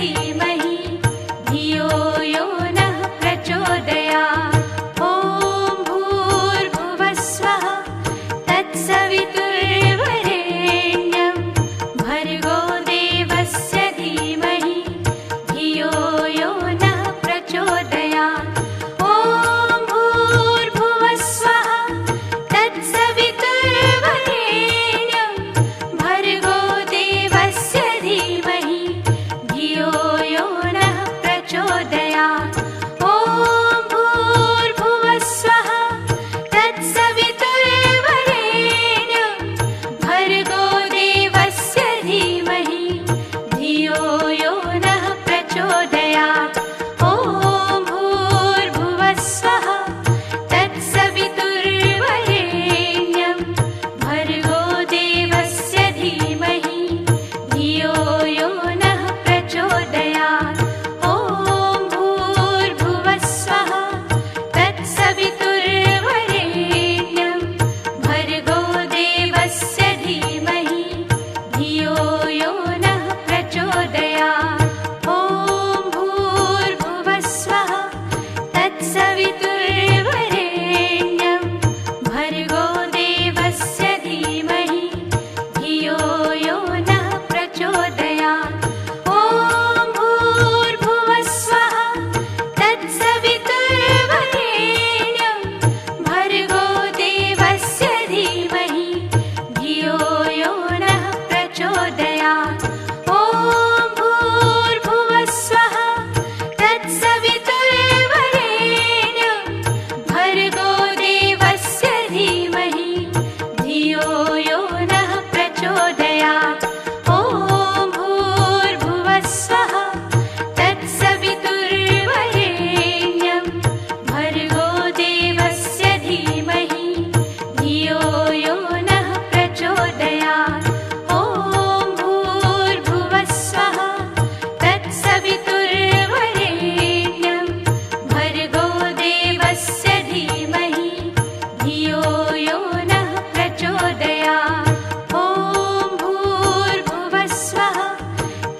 धीमहि धियो यो नः प्रचोदयात्। ॐ भूर्भुवः स्वः तत्सवितुर्वरेण्यं भर्गो देवस्य धीमहि धियो यो नः प्रचोदयात्। ॐ भूर्भुवः स्वः तत्सवितुर्वरेण्यं भर्गो देवस्य धीमहि धियो यो नः प्रचोदयात्। ॐ भूर्भुवः स्वः तत्सवितुर्वरेण्यं भर्गो देवस्य धीमहि धियो यो नः प्रचोदयात्। ॐ भूर्भुवः स्वः तत्सवितुर्वरेण्यं भर्गो देवस्य धीमहि धियो यो नः प्रचोदयात्। ॐ भूर्भुवः स्वः तत्सवितुर्वरेण्यं भर्गो देवस्य धीमहि धियो यो नः प्रचोदयात्। ॐ भूर्भुवः स्वः तत्सवितुर्वरेण्यं भर्गो देवस्य धीमहि धियो यो नः प्रचोदयात्। ॐ भूर्भुवः स्वः तत्सवितुर्वरेण्यं भर्गो देवस्य धीमहि धियो यो नः प्रचोदयात्। ॐ भूर्भुवः स्वः तत्सवितुर्वरेण्यं भर्गो देवस्य धीमहि धियो यो नः प्रचोदयात्। ॐ भूर्भुवः स्वः तत्सवितुर्वरेण्यं भर्गो देवस्य धीमहि धियो यो नः प्रचोदयात्। ॐ भूर्भुवः स्वः तत्सवितुर्वरेण्यं भर्गो देवस्य धीमहि धियो यो नः प्रचोदयात्। ॐ भूर्भुवः स्वः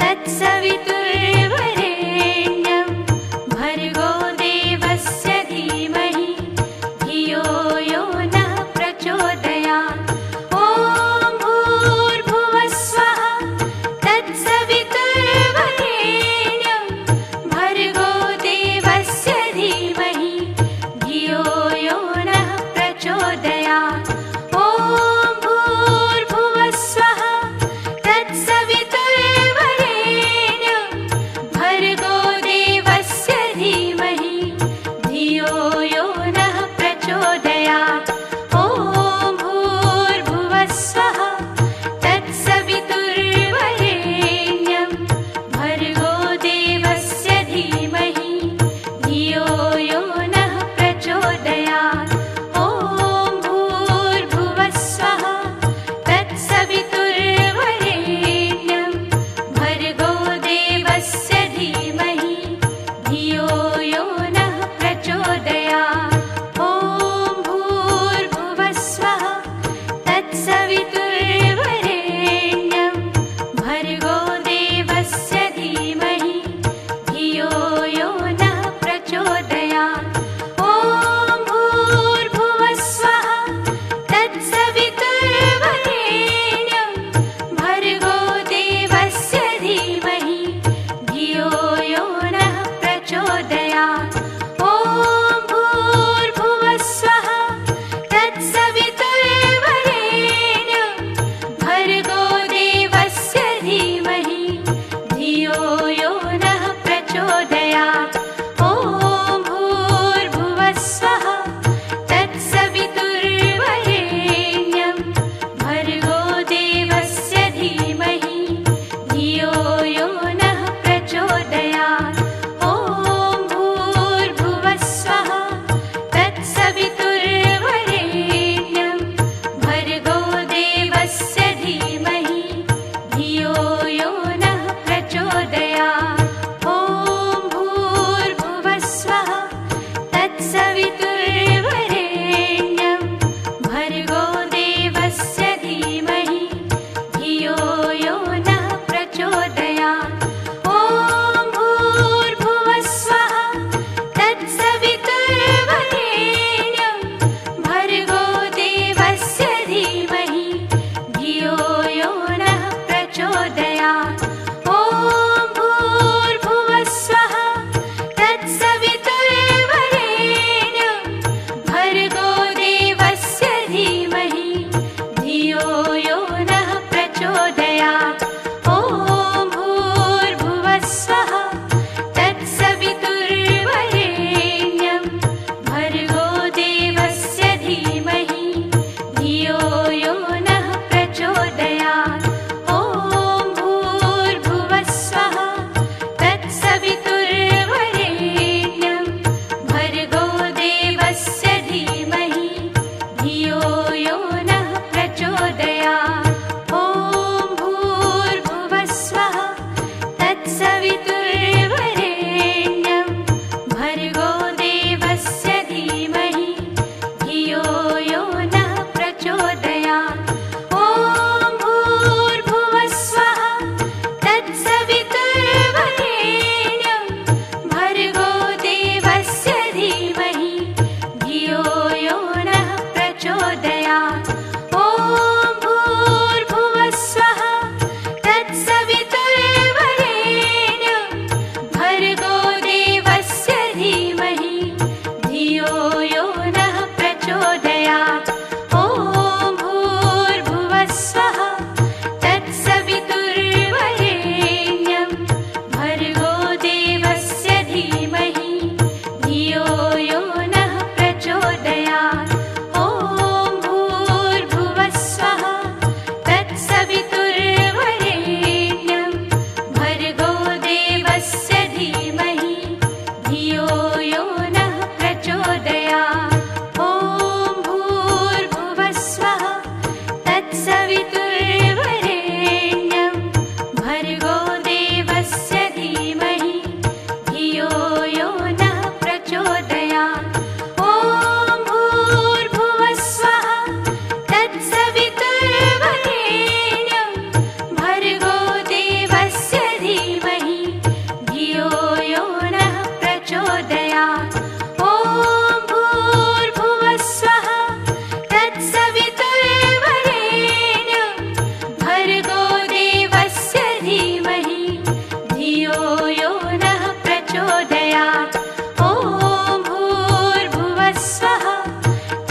तत्सवितुर्वरेण्यं भर्गो देवस्य धीमहि धियो यो नः प्रचोदयात्। ॐ भूर्भुवः स्वः तत्सवितुर्वरेण्यं भर्गो देवस्य धीमहि धियो यो नः प्रचोदयात्। ॐ भूर्भुवः स्वः तत्सवितुर्वरेण्यं भर्गो देवस्य धीमहि धियो यो नः प्रचोदयात्। ॐ भूर्भुवः स्वः तत्सवितुर्वरेण्यं भर्गो देवस्य धीमहि धियो यो नः प्रचोदयात्। ॐ भूर्भुवः स्वः तत्सवितुर्वरेण्यं भर्गो देवस्य धीमहि धियो यो नः प्रचोदयात्। ॐ भूर्भुवः स्वः तत्सवितुर्वरेण्यं भर्गो देवस्य धीमहि धियो यो नः प्रचोदयात्। ॐ भूर्भुवः स्वः तत्सवितुर्वरेण्यं भर्गो देवस्य धीमहि धियो यो नः प्रचोदयात्। ॐ भूर्भुवः स्वः तत्सवितुर्वरेण्यं भर्गो देवस्य धीमहि धियो यो नः प्रचोदयात्। ॐ भूर्भुवः स्वः तत्सवितुर्वरेण्यं भर्गो देवस्य धीमहि धियो यो नः प्रचोदयात्। ॐ भूर्भुवः स्वः तत्सवितुर्वरेण्यं भर्गो देवस्य धीमहि धियो यो नः प्रचोदयात्। ॐ भूर्भुवः यो नः प्रचोदयात् ॐ भूर्भुवः स्वः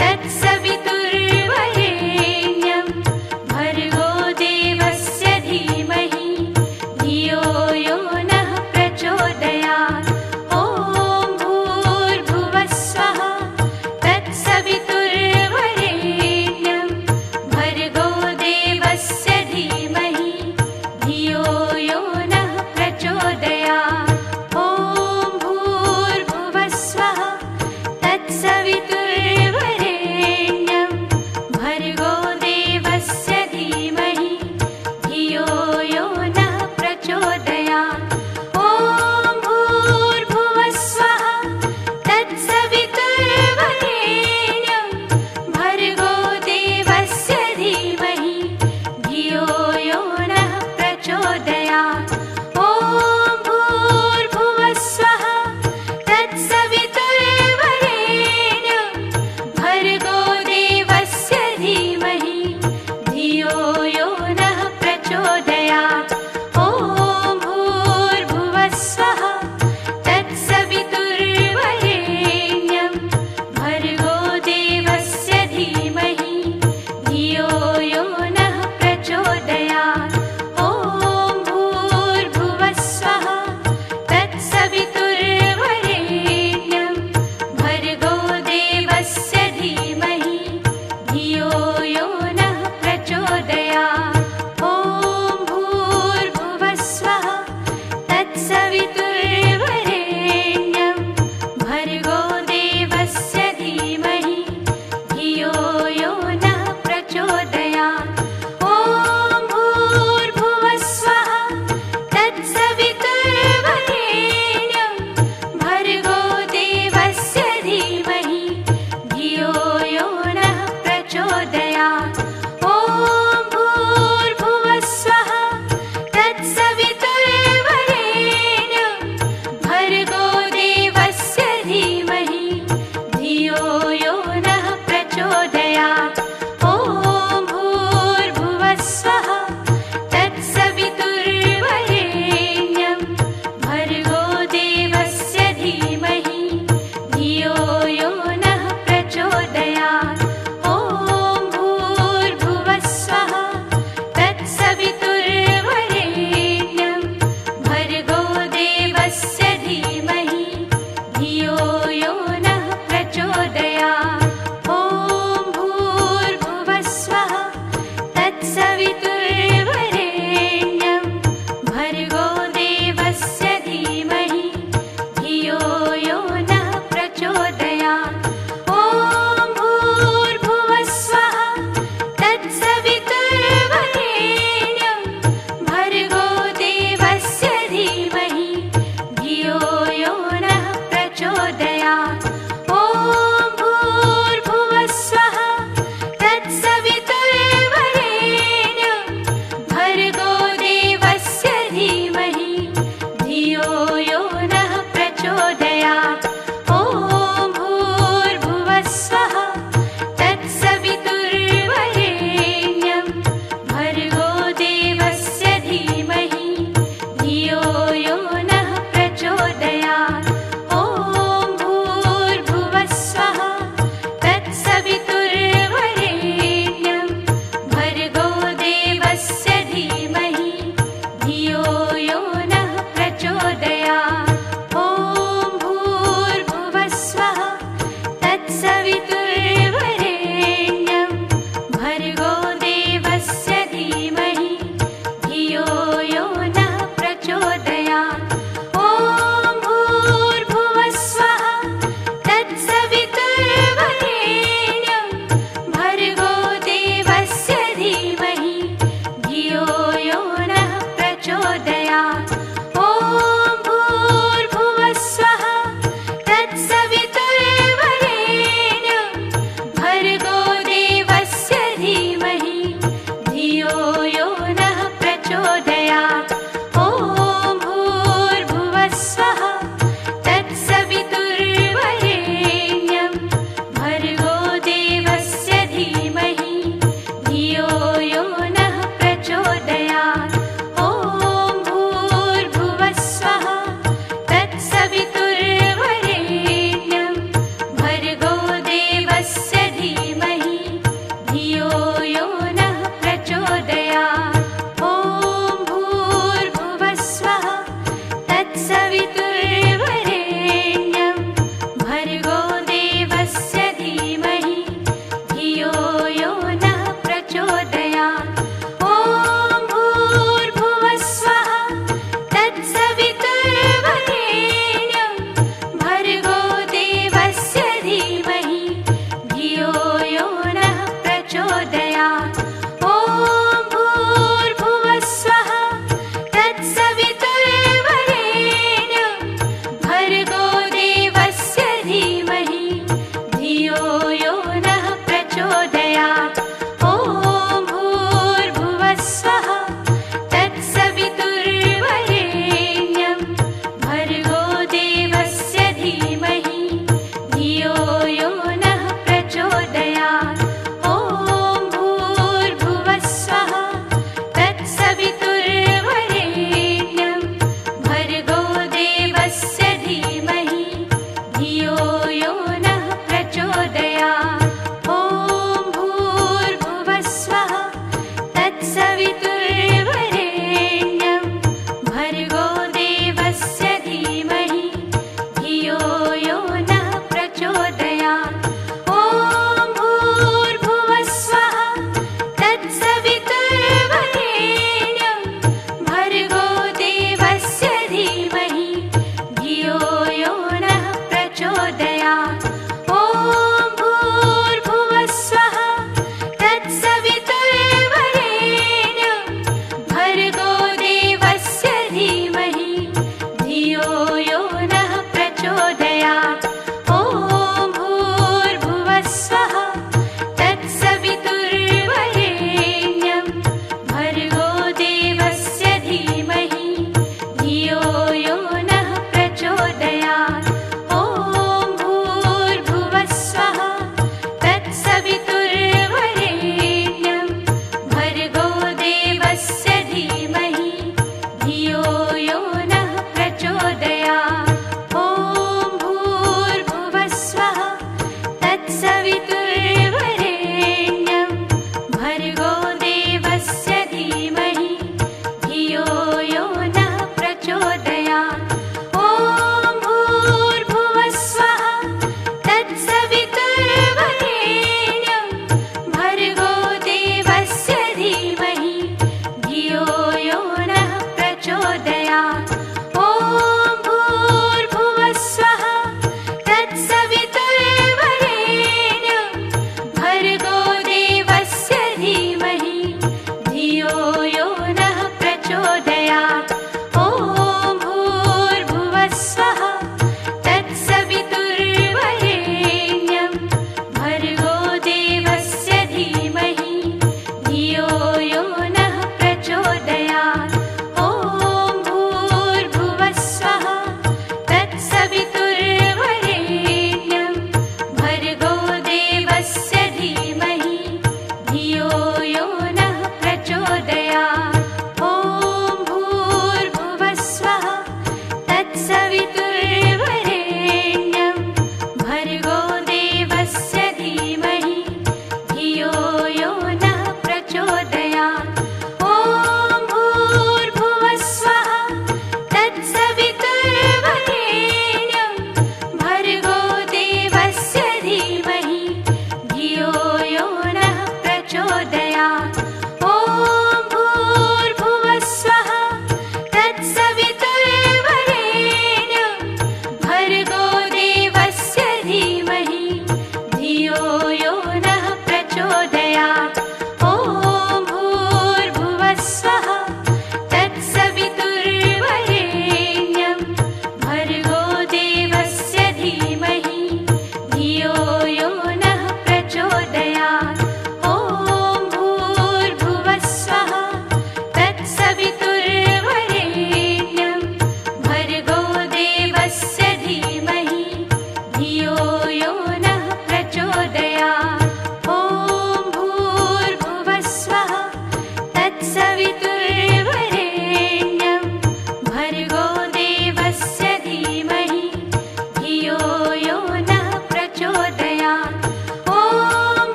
तत्सवितुर्वरेण्यं भर्गो देवस्य धीमहि धियो यो नः प्रचोदयात् ॐ भूर्भुवः स्वः तत्सवितुर्वरेण्यं भर्गो देवस्य धीमहि धियो यो नः प्रचोदयात् ॐ भूर्भुवः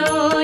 यो